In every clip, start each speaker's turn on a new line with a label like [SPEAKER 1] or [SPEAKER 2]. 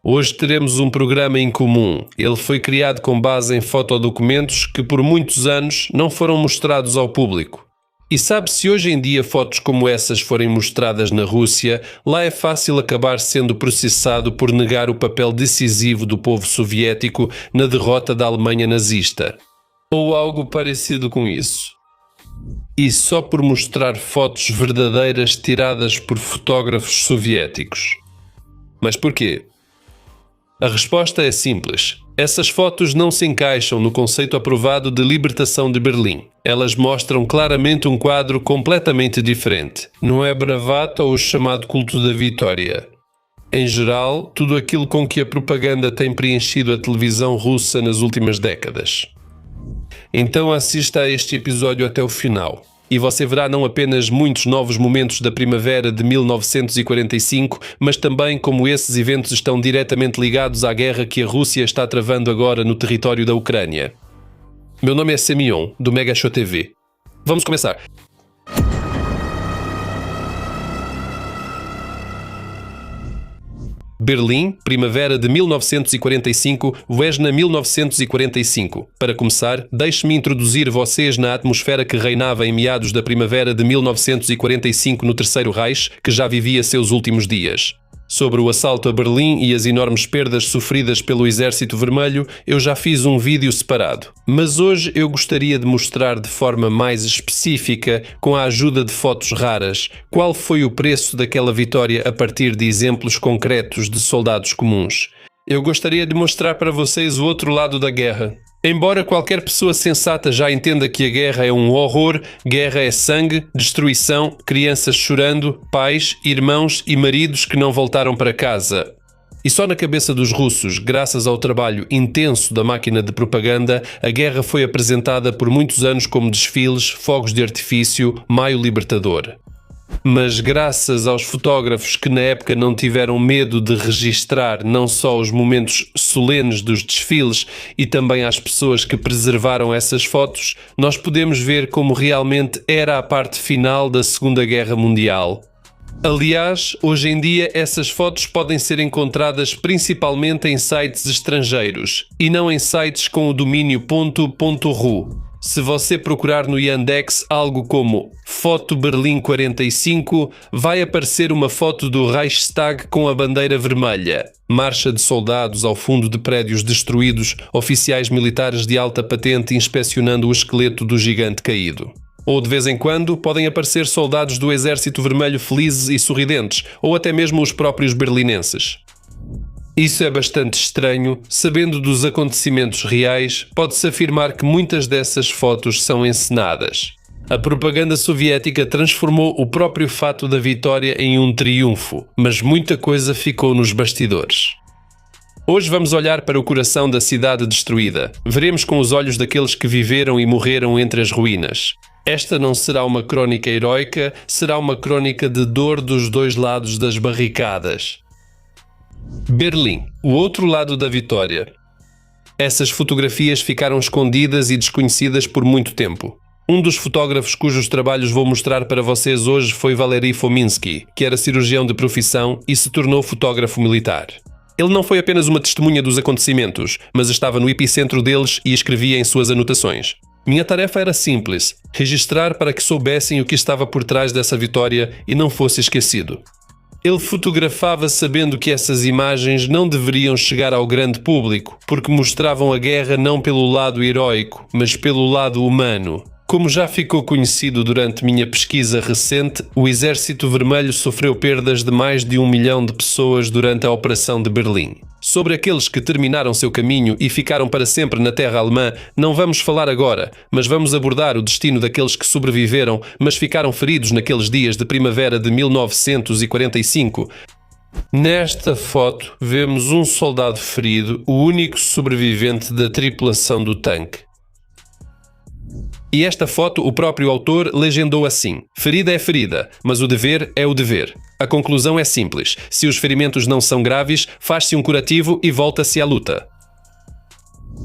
[SPEAKER 1] Hoje teremos um programa em comum. Ele foi criado com base em fotodocumentos que por muitos anos não foram mostrados ao público. E sabe, se hoje em dia fotos como essas forem mostradas na Rússia, lá é fácil acabar sendo processado por negar o papel decisivo do povo soviético na derrota da Alemanha nazista. Ou algo parecido com isso. E só por mostrar fotos verdadeiras tiradas por fotógrafos soviéticos. Mas porquê? A resposta é simples. Essas fotos não se encaixam no conceito aprovado de libertação de Berlim. Elas mostram claramente um quadro completamente diferente. Não é bravata ou o chamado culto da vitória. Em geral, tudo aquilo com que a propaganda tem preenchido a televisão russa nas últimas décadas. Então assista a este episódio até o final. E você verá não apenas muitos novos momentos da primavera de 1945, mas também como esses eventos estão diretamente ligados à guerra que a Rússia está travando agora no território da Ucrânia. Meu nome é Semyon, do Mega Show TV. Vamos começar. Berlim, primavera de 1945, Vesna 1945. Para começar, deixe-me introduzir vocês na atmosfera que reinava em meados da primavera de 1945 no Terceiro Reich, que já vivia seus últimos dias. Sobre o assalto a Berlim e as enormes perdas sofridas pelo Exército Vermelho, eu já fiz um vídeo separado. Mas hoje eu gostaria de mostrar de forma mais específica, com a ajuda de fotos raras, qual foi o preço daquela vitória a partir de exemplos concretos de soldados comuns. Eu gostaria de mostrar para vocês o outro lado da guerra. Embora qualquer pessoa sensata já entenda que a guerra é um horror, guerra é sangue, destruição, crianças chorando, pais, irmãos e maridos que não voltaram para casa. E só na cabeça dos russos, graças ao trabalho intenso da máquina de propaganda, a guerra foi apresentada por muitos anos como desfiles, fogos de artifício, Maio Libertador. Mas graças aos fotógrafos que na época não tiveram medo de registrar não só os momentos solenes dos desfiles e também às pessoas que preservaram essas fotos, nós podemos ver como realmente era a parte final da Segunda Guerra Mundial. Aliás, hoje em dia essas fotos podem ser encontradas principalmente em sites estrangeiros e não em sites com o domínio .ru. Se você procurar no Yandex algo como Foto Berlim 45, vai aparecer uma foto do Reichstag com a bandeira vermelha. Marcha de soldados ao fundo de prédios destruídos, oficiais militares de alta patente inspecionando o esqueleto do gigante caído. Ou de vez em quando podem aparecer soldados do Exército Vermelho felizes e sorridentes, ou até mesmo os próprios berlinenses. Isso é bastante estranho. Sabendo dos acontecimentos reais, pode-se afirmar que muitas dessas fotos são encenadas. A propaganda soviética transformou o próprio fato da vitória em um triunfo, mas muita coisa ficou nos bastidores. Hoje vamos olhar para o coração da cidade destruída. Veremos com os olhos daqueles que viveram e morreram entre as ruínas. Esta não será uma crónica heroica, será uma crónica de dor dos dois lados das barricadas. Berlim, o outro lado da vitória. Essas fotografias ficaram escondidas e desconhecidas por muito tempo. Um dos fotógrafos cujos trabalhos vou mostrar para vocês hoje foi Valery Fominsky, que era cirurgião de profissão e se tornou fotógrafo militar. Ele não foi apenas uma testemunha dos acontecimentos, mas estava no epicentro deles e escrevia em suas anotações. Minha tarefa era simples: registrar para que soubessem o que estava por trás dessa vitória e não fosse esquecido. Ele fotografava sabendo que essas imagens não deveriam chegar ao grande público, porque mostravam a guerra não pelo lado heroico, mas pelo lado humano. Como já ficou conhecido durante minha pesquisa recente, o Exército Vermelho sofreu perdas de mais de 1 milhão de pessoas durante a Operação de Berlim. Sobre aqueles que terminaram seu caminho e ficaram para sempre na terra alemã, não vamos falar agora, mas vamos abordar o destino daqueles que sobreviveram, mas ficaram feridos naqueles dias de primavera de 1945. Nesta foto, vemos um soldado ferido, o único sobrevivente da tripulação do tanque. E esta foto o próprio autor legendou assim: ferida é ferida, mas o dever é o dever. A conclusão é simples: se os ferimentos não são graves, faz-se um curativo e volta-se à luta.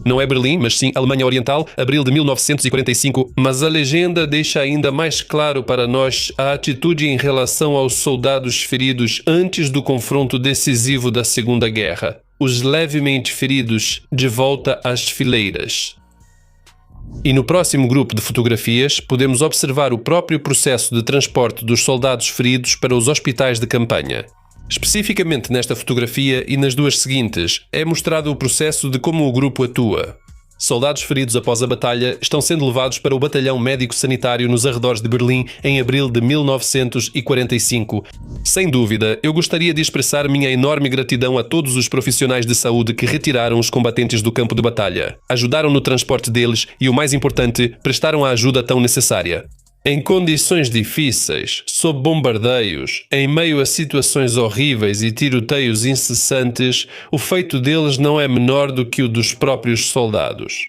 [SPEAKER 1] Não é Berlim, mas sim Alemanha Oriental, abril de 1945, mas a legenda deixa ainda mais claro para nós a atitude em relação aos soldados feridos antes do confronto decisivo da Segunda Guerra. os levemente feridos de volta às fileiras. E no próximo grupo de fotografias podemos observar o próprio processo de transporte dos soldados feridos para os hospitais de campanha. Especificamente nesta fotografia e nas duas seguintes, é mostrado o processo de como o grupo atua. Soldados feridos após a batalha estão sendo levados para o batalhão médico-sanitário nos arredores de Berlim em abril de 1945. Sem dúvida, eu gostaria de expressar minha enorme gratidão a todos os profissionais de saúde que retiraram os combatentes do campo de batalha, ajudaram no transporte deles e, o mais importante, prestaram a ajuda tão necessária. Em condições difíceis, sob bombardeios, em meio a situações horríveis e tiroteios incessantes, o feito deles não é menor do que o dos próprios soldados.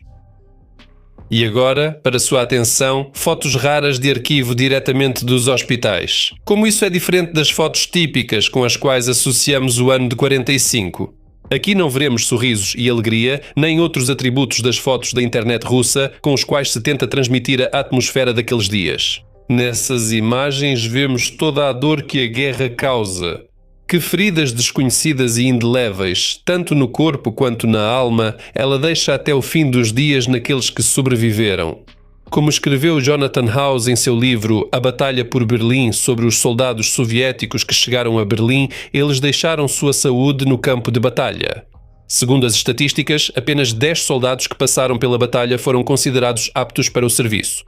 [SPEAKER 1] E agora, para sua atenção, fotos raras de arquivo diretamente dos hospitais. Como isso é diferente das fotos típicas com as quais associamos o ano de 45. Aqui não veremos sorrisos e alegria, nem outros atributos das fotos da internet russa com os quais se tenta transmitir a atmosfera daqueles dias. Nessas imagens vemos toda a dor que a guerra causa. Que feridas desconhecidas e indeléveis, tanto no corpo quanto na alma, ela deixa até o fim dos dias naqueles que sobreviveram. Como escreveu Jonathan House em seu livro A Batalha por Berlim sobre os soldados soviéticos que chegaram a Berlim, eles deixaram sua saúde no campo de batalha. Segundo as estatísticas, apenas 10 soldados que passaram pela batalha foram considerados aptos para o serviço.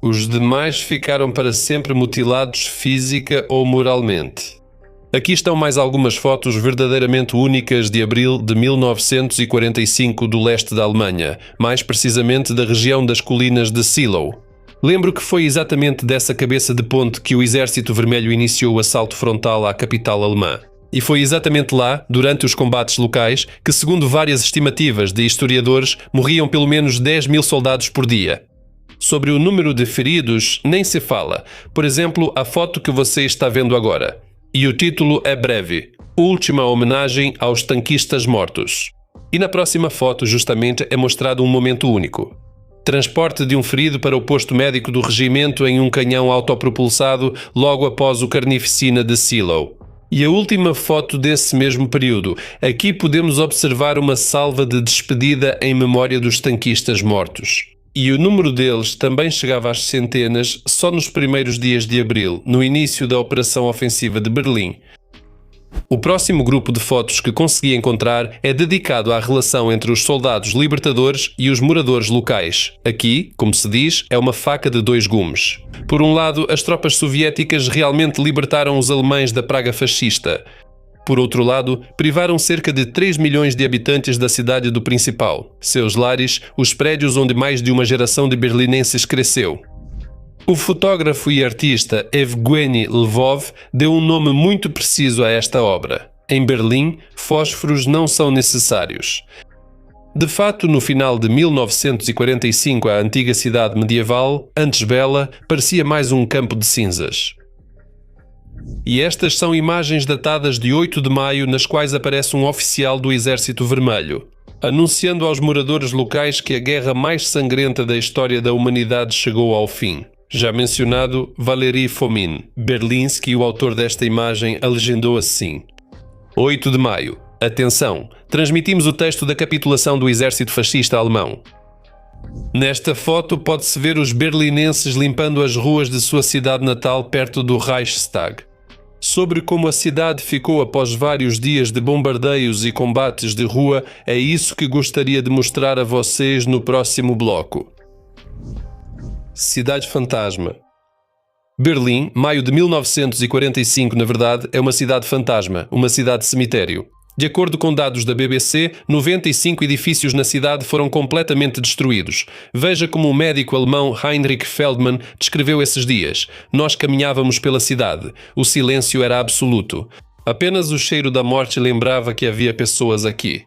[SPEAKER 1] Os demais ficaram para sempre mutilados física ou moralmente. Aqui estão mais algumas fotos verdadeiramente únicas de abril de 1945 do leste da Alemanha, mais precisamente da região das colinas de Seelow. Lembro que foi exatamente dessa cabeça de ponte que o Exército Vermelho iniciou o assalto frontal à capital alemã. E foi exatamente lá, durante os combates locais, que, segundo várias estimativas de historiadores, morriam pelo menos 10.000 soldados por dia. Sobre o número de feridos, nem se fala. Por exemplo, a foto que você está vendo agora. E o título é breve: Última homenagem aos tanquistas mortos. E na próxima foto, justamente, é mostrado um momento único. Transporte de um ferido para o posto médico do regimento em um canhão autopropulsado logo após o Carnificina de Seelow. E a última foto desse mesmo período. Aqui podemos observar uma salva de despedida em memória dos tanquistas mortos. E o número deles também chegava às centenas só nos primeiros dias de abril, no início da Operação Ofensiva de Berlim. O próximo grupo de fotos que consegui encontrar é dedicado à relação entre os soldados libertadores e os moradores locais. Aqui, como se diz, é uma faca de dois gumes. Por um lado, as tropas soviéticas realmente libertaram os alemães da praga fascista. Por outro lado, privaram cerca de 3 milhões de habitantes da cidade do Principal, seus lares, os prédios onde mais de uma geração de berlinenses cresceu. O fotógrafo e artista Evgueni Lvov deu um nome muito preciso a esta obra. Em Berlim, fósforos não são necessários. De fato, no final de 1945, a antiga cidade medieval, antes bela, parecia mais um campo de cinzas. E estas são imagens datadas de 8 de maio, nas quais aparece um oficial do Exército Vermelho, anunciando aos moradores locais que a guerra mais sangrenta da história da humanidade chegou ao fim. Já mencionado, Valery Fomin. Berlinski, o autor desta imagem, a legendou assim: 8 de maio. Atenção! Transmitimos o texto da capitulação do exército fascista alemão. Nesta foto pode-se ver os berlinenses limpando as ruas de sua cidade natal perto do Reichstag. Sobre como a cidade ficou após vários dias de bombardeios e combates de rua, é isso que gostaria de mostrar a vocês no próximo bloco. Cidade fantasma. Berlim, maio de 1945, na verdade, é uma cidade fantasma, uma cidade cemitério. De acordo com dados da BBC, 95 edifícios na cidade foram completamente destruídos. Veja como o médico alemão Heinrich Feldmann descreveu esses dias. Nós caminhávamos pela cidade. O silêncio era absoluto. Apenas o cheiro da morte lembrava que havia pessoas aqui.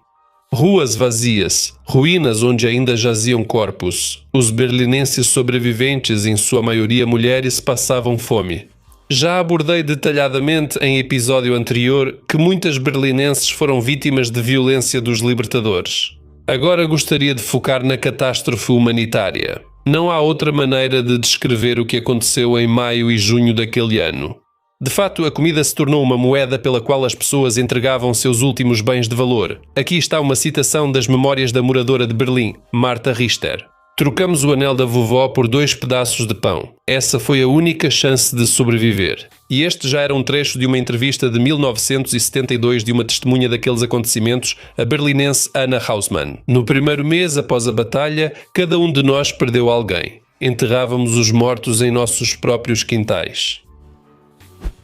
[SPEAKER 1] Ruas vazias, ruínas onde ainda jaziam corpos. Os berlinenses sobreviventes, em sua maioria mulheres, passavam fome. Já abordei detalhadamente em episódio anterior que muitas berlinenses foram vítimas de violência dos libertadores. Agora gostaria de focar na catástrofe humanitária. Não há outra maneira de descrever o que aconteceu em maio e junho daquele ano. De fato, a comida se tornou uma moeda pela qual as pessoas entregavam seus últimos bens de valor. Aqui está uma citação das memórias da moradora de Berlim, Martha Richter. Trocamos o anel da vovó por 2 pedaços de pão. Essa foi a única chance de sobreviver. E este já era um trecho de uma entrevista de 1972 de uma testemunha daqueles acontecimentos, a berlinense Anna Hausmann. No primeiro mês após a batalha, cada um de nós perdeu alguém. Enterrávamos os mortos em nossos próprios quintais.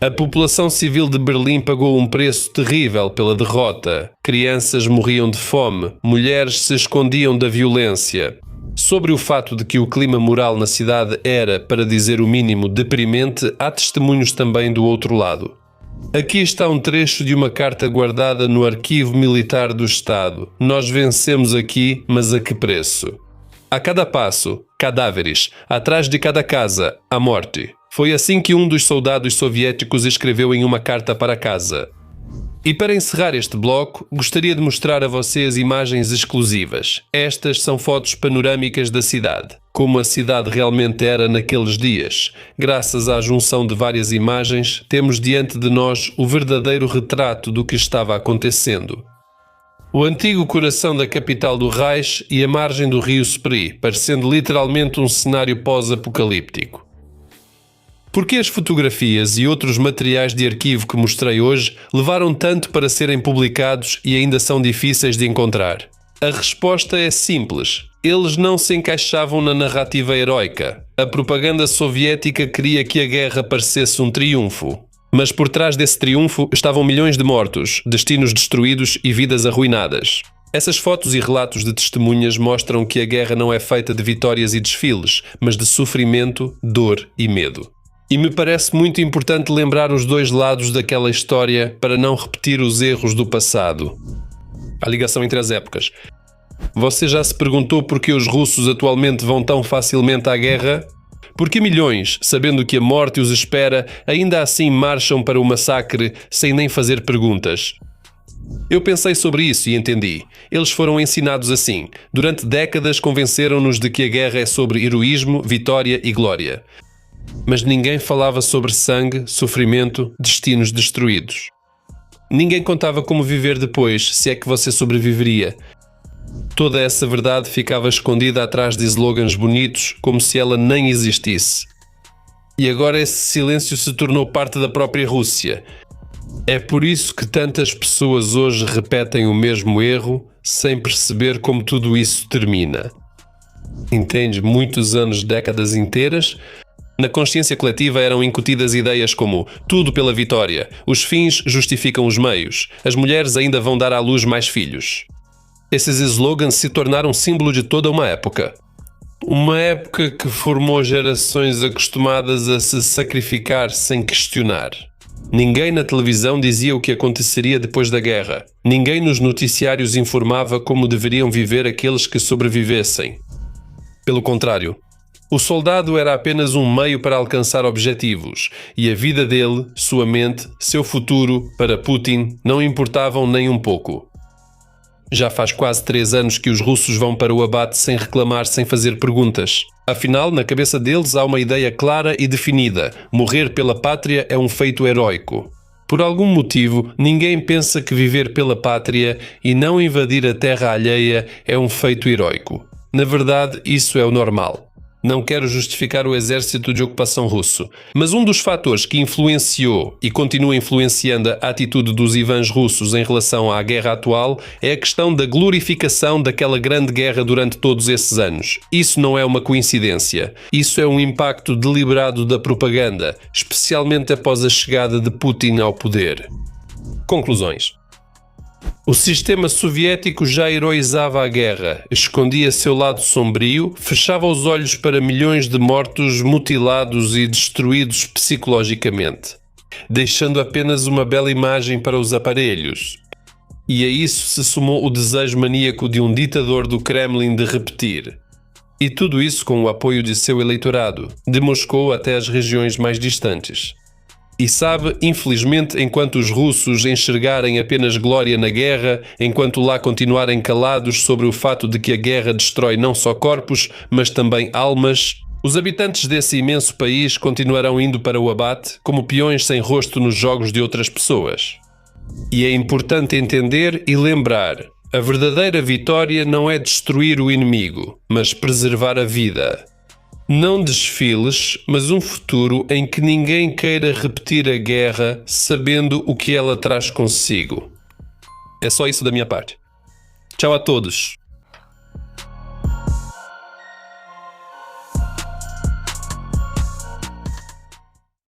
[SPEAKER 1] A população civil de Berlim pagou um preço terrível pela derrota. Crianças morriam de fome, mulheres se escondiam da violência. Sobre o fato de que o clima moral na cidade era, para dizer o mínimo, deprimente, há testemunhos também do outro lado. Aqui está um trecho de uma carta guardada no Arquivo Militar do Estado. Nós vencemos aqui, mas a que preço? A cada passo, cadáveres. Atrás de cada casa, a morte. Foi assim que um dos soldados soviéticos escreveu em uma carta para casa. E para encerrar este bloco, gostaria de mostrar a vocês imagens exclusivas. Estas são fotos panorâmicas da cidade, como a cidade realmente era naqueles dias. Graças à junção de várias imagens, temos diante de nós o verdadeiro retrato do que estava acontecendo. O antigo coração da capital do Reich e a margem do rio Spree, parecendo literalmente um cenário pós-apocalíptico. Por que as fotografias e outros materiais de arquivo que mostrei hoje levaram tanto para serem publicados e ainda são difíceis de encontrar? A resposta é simples. Eles não se encaixavam na narrativa heroica. A propaganda soviética queria que a guerra parecesse um triunfo. Mas por trás desse triunfo estavam milhões de mortos, destinos destruídos e vidas arruinadas. Essas fotos e relatos de testemunhas mostram que a guerra não é feita de vitórias e desfiles, mas de sofrimento, dor e medo. E me parece muito importante lembrar os dois lados daquela história para não repetir os erros do passado. A ligação entre as épocas. Você já se perguntou por que os russos atualmente vão tão facilmente à guerra? Porque milhões, sabendo que a morte os espera, ainda assim marcham para o massacre sem nem fazer perguntas? Eu pensei sobre isso e entendi. Eles foram ensinados assim. Durante décadas convenceram-nos de que a guerra é sobre heroísmo, vitória e glória. Mas ninguém falava sobre sangue, sofrimento, destinos destruídos. Ninguém contava como viver depois, se é que você sobreviveria. Toda essa verdade ficava escondida atrás de slogans bonitos, como se ela nem existisse. E agora esse silêncio se tornou parte da própria Rússia. É por isso que tantas pessoas hoje repetem o mesmo erro, sem perceber como tudo isso termina. Entende? Muitos anos, décadas inteiras, na consciência coletiva eram incutidas ideias como tudo pela vitória, os fins justificam os meios, as mulheres ainda vão dar à luz mais filhos. Esses slogans se tornaram símbolo de toda uma época. Uma época que formou gerações acostumadas a se sacrificar sem questionar. Ninguém na televisão dizia o que aconteceria depois da guerra. Ninguém nos noticiários informava como deveriam viver aqueles que sobrevivessem. Pelo contrário, o soldado era apenas um meio para alcançar objetivos, e a vida dele, sua mente, seu futuro, para Putin, não importavam nem um pouco. Já faz quase 3 anos que os russos vão para o abate sem reclamar, sem fazer perguntas. Afinal, na cabeça deles há uma ideia clara e definida: morrer pela pátria é um feito heróico. Por algum motivo, ninguém pensa que viver pela pátria e não invadir a terra alheia é um feito heróico. Na verdade, isso é o normal. Não quero justificar o exército de ocupação russo, mas um dos fatores que influenciou e continua influenciando a atitude dos Ivans russos em relação à guerra atual é a questão da glorificação daquela grande guerra durante todos esses anos. Isso não é uma coincidência. Isso é um impacto deliberado da propaganda, especialmente após a chegada de Putin ao poder. Conclusões. O sistema soviético já heroizava a guerra, escondia seu lado sombrio, fechava os olhos para milhões de mortos mutilados e destruídos psicologicamente, deixando apenas uma bela imagem para os aparelhos. E a isso se somou o desejo maníaco de um ditador do Kremlin de repetir. E tudo isso com o apoio de seu eleitorado, de Moscou até as regiões mais distantes. E sabe, infelizmente, enquanto os russos enxergarem apenas glória na guerra, enquanto lá continuarem calados sobre o fato de que a guerra destrói não só corpos, mas também almas, Os habitantes desse imenso país continuarão indo para o abate como peões sem rosto nos jogos de outras pessoas. E é importante entender e lembrar: a verdadeira vitória não é destruir o inimigo, mas preservar a vida. Não desfiles, mas um futuro em que ninguém queira repetir a guerra sabendo o que ela traz consigo. É só isso da minha parte. Tchau a todos!